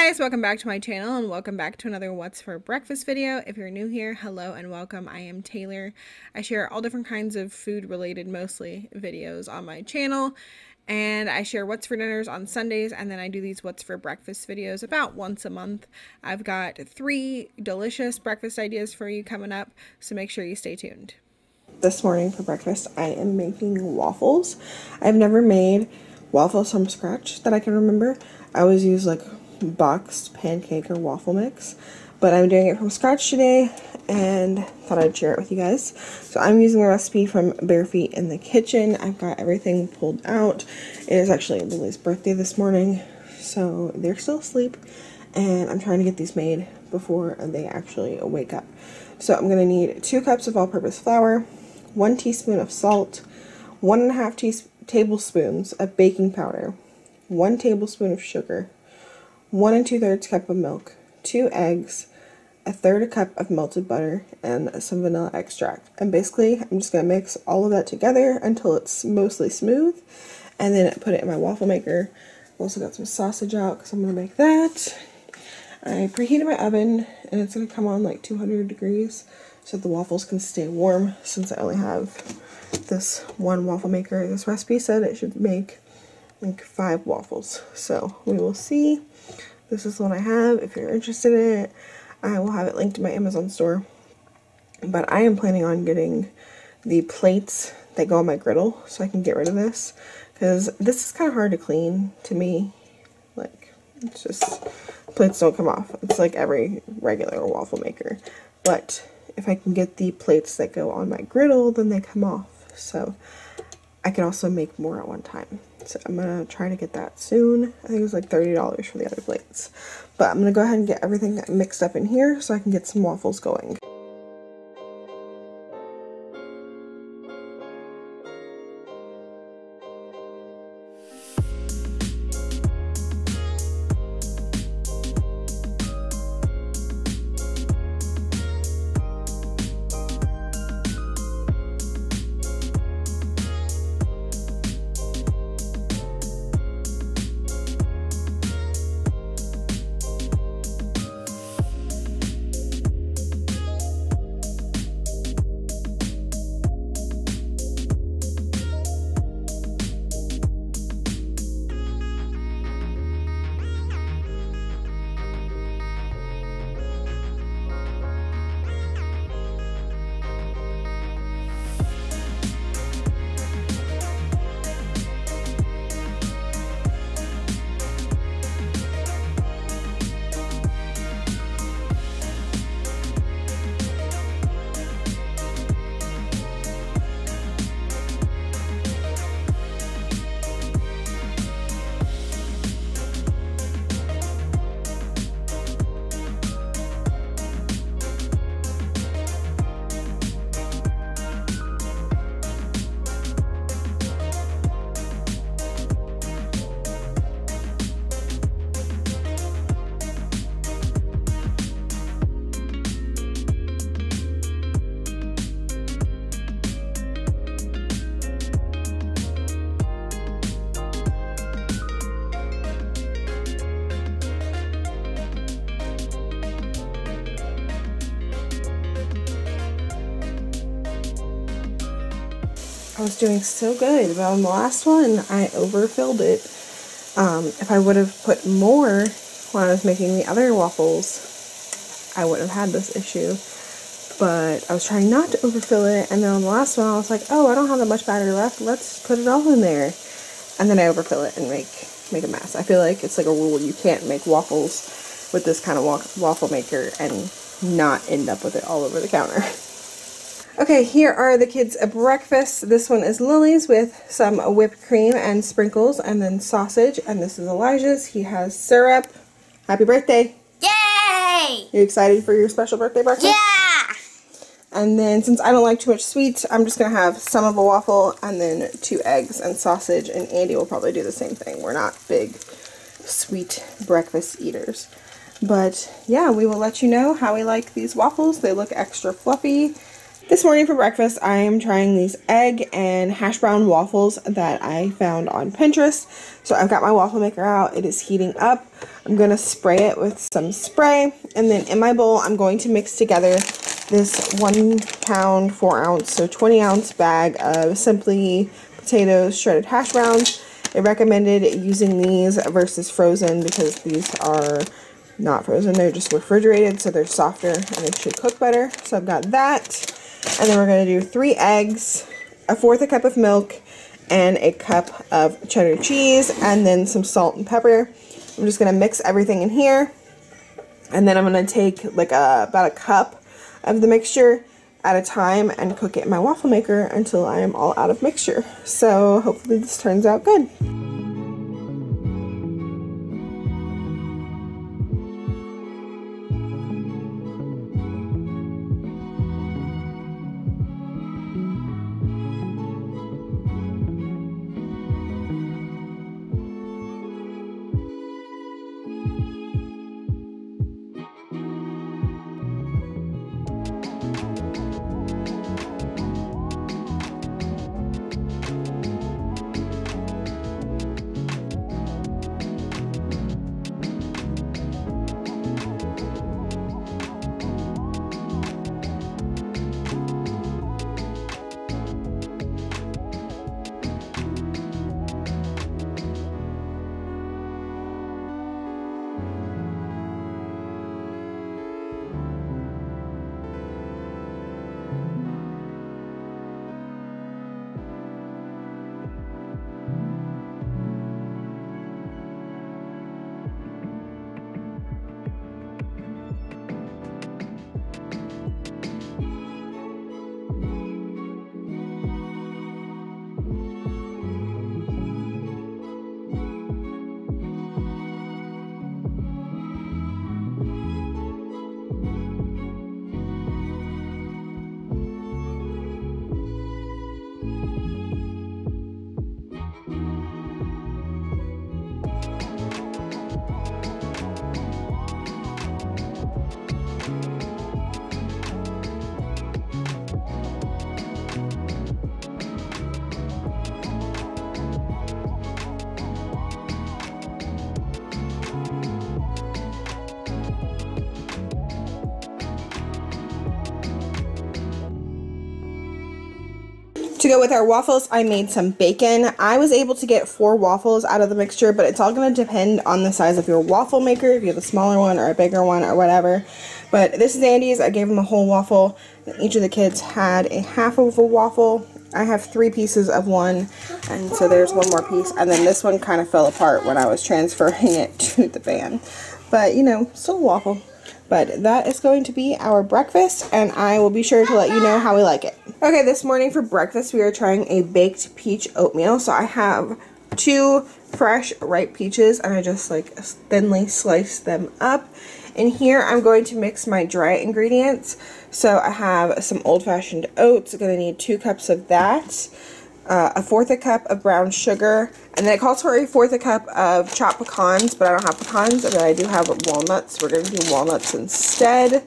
guys, welcome back to my channel and welcome back to another What's for Breakfast video. If you're new here, hello and welcome. I am Taylor. I share all different kinds of food related mostly videos on my channel, and I share what's for dinners on Sundays, and then I do these what's for breakfast videos about once a month. I've got 3 delicious breakfast ideas for you coming up, so make sure you stay tuned. This morning for breakfast I am making waffles. I've never made waffles from scratch that I can remember. I always use like boxed pancake or waffle mix, but I'm doing it from scratch today and thought I'd share it with you guys. So I'm using a recipe from Bare Feet in the Kitchen. I've got everything pulled out. It is actually Lily's birthday this morning, so they're still asleep, and I'm trying to get these made before they actually wake up. So I'm going to need 2 cups of all-purpose flour, 1 teaspoon of salt, 1.5 tablespoons of baking powder, 1 tablespoon of sugar, 1 2/3 cup of milk, 2 eggs, 1/3 cup of melted butter, and some vanilla extract. And basically, I'm just going to mix all of that together until it's mostly smooth, and then put it in my waffle maker. I've also got some sausage out because I'm going to make that. I preheated my oven, and it's going to come on like 200 degrees so the waffles can stay warm, since I only have this one waffle maker. This recipe said it should make like 5 waffles, so we will see. This is the one I have. If you're interested in it, I will have it linked in my Amazon store. But I am planning on getting the plates that go on my griddle so I can get rid of this, because this is kind of hard to clean to me. Like, it's just, plates don't come off. It's like every regular waffle maker. But if I can get the plates that go on my griddle, then they come off. So I can also make more at one time. So I'm going to try to get that soon. I think it was like $30 for the other plates. But I'm going to go ahead and get everything mixed up in here so I can get some waffles going. I was doing so good, but on the last one, I overfilled it. If I would have put more when I was making the other waffles, I wouldn't have had this issue. But I was trying not to overfill it, and then on the last one, I was like, oh, I don't have that much batter left, let's put it all in there. And then I overfill it and make a mess. I feel like it's like a rule, you can't make waffles with this kind of waffle maker and not end up with it all over the counter. Okay, here are the kids' breakfast. This one is Lily's with some whipped cream and sprinkles, and then sausage. And this is Elijah's. He has syrup. Happy birthday! Yay! You excited for your special birthday breakfast? Yeah! And then, since I don't like too much sweet, I'm just going to have some of a waffle and then 2 eggs and sausage. And Andy will probably do the same thing. We're not big sweet breakfast eaters. But yeah, we will let you know how we like these waffles. They look extra fluffy. This morning for breakfast, I am trying these egg and hash brown waffles that I found on Pinterest. So I've got my waffle maker out. It is heating up. I'm going to spray it with some spray. And then in my bowl, I'm going to mix together this 1 pound, 4 ounce, so 20 ounce bag of Simply Potatoes shredded hash browns. I recommended using these versus frozen because these are not frozen. They're just refrigerated, so they're softer and they should cook better. So I've got that. And then we're going to do 3 eggs, 1/4 cup of milk, and a cup of cheddar cheese, and then some salt and pepper. I'm just going to mix everything in here. And then I'm going to take like about a cup of the mixture at a time and cook it in my waffle maker until I am all out of mixture. So hopefully this turns out good. To go with our waffles, I made some bacon. I was able to get 4 waffles out of the mixture, but it's all going to depend on the size of your waffle maker, if you have a smaller one or a bigger one or whatever. But this is Andy's. I gave him a whole waffle. Each of the kids had a half of a waffle. I have 3 pieces of one, and so there's 1 more piece. And then this one kind of fell apart when I was transferring it to the van. But, you know, still a waffle. But that is going to be our breakfast, and I will be sure to let you know how we like it. Okay, this morning for breakfast we are trying a baked peach oatmeal. So I have 2 fresh ripe peaches, and I just like thinly sliced them up. And here I'm going to mix my dry ingredients. So I have some old-fashioned oats. I'm going to need 2 cups of that. 1/4 cup of brown sugar, and then it calls for a 1/4 cup of chopped pecans, but I don't have pecans, but I do have walnuts. We're going to do walnuts instead.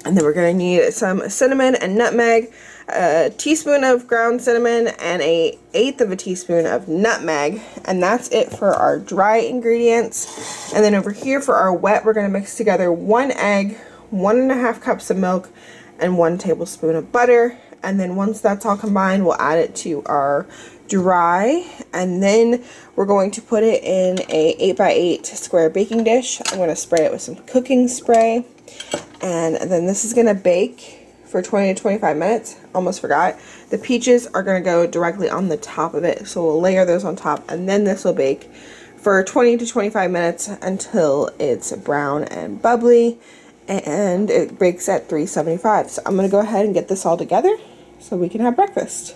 And then we're going to need some cinnamon and nutmeg, a teaspoon of ground cinnamon, and a 1/8 of a teaspoon of nutmeg. And that's it for our dry ingredients. And then over here for our wet, we're going to mix together 1 egg, 1 1/2 cups of milk, and 1 tablespoon of butter. And then once that's all combined, we'll add it to our dry, and then we're going to put it in a 8x8 square baking dish. I'm going to spray it with some cooking spray, and then this is going to bake for 20 to 25 minutes. Almost forgot. The peaches are going to go directly on the top of it, so we'll layer those on top, and then this will bake for 20 to 25 minutes until it's brown and bubbly, and it bakes at 375. So I'm going to go ahead and get this all together so we can have breakfast.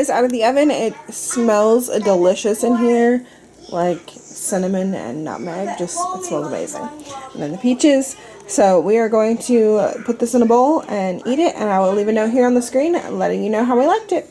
this out of the oven. It smells delicious in here, like cinnamon and nutmeg. Just, it smells amazing. And then the peaches. So we are going to put this in a bowl and eat it, and I will leave a note here on the screen letting you know how we liked it.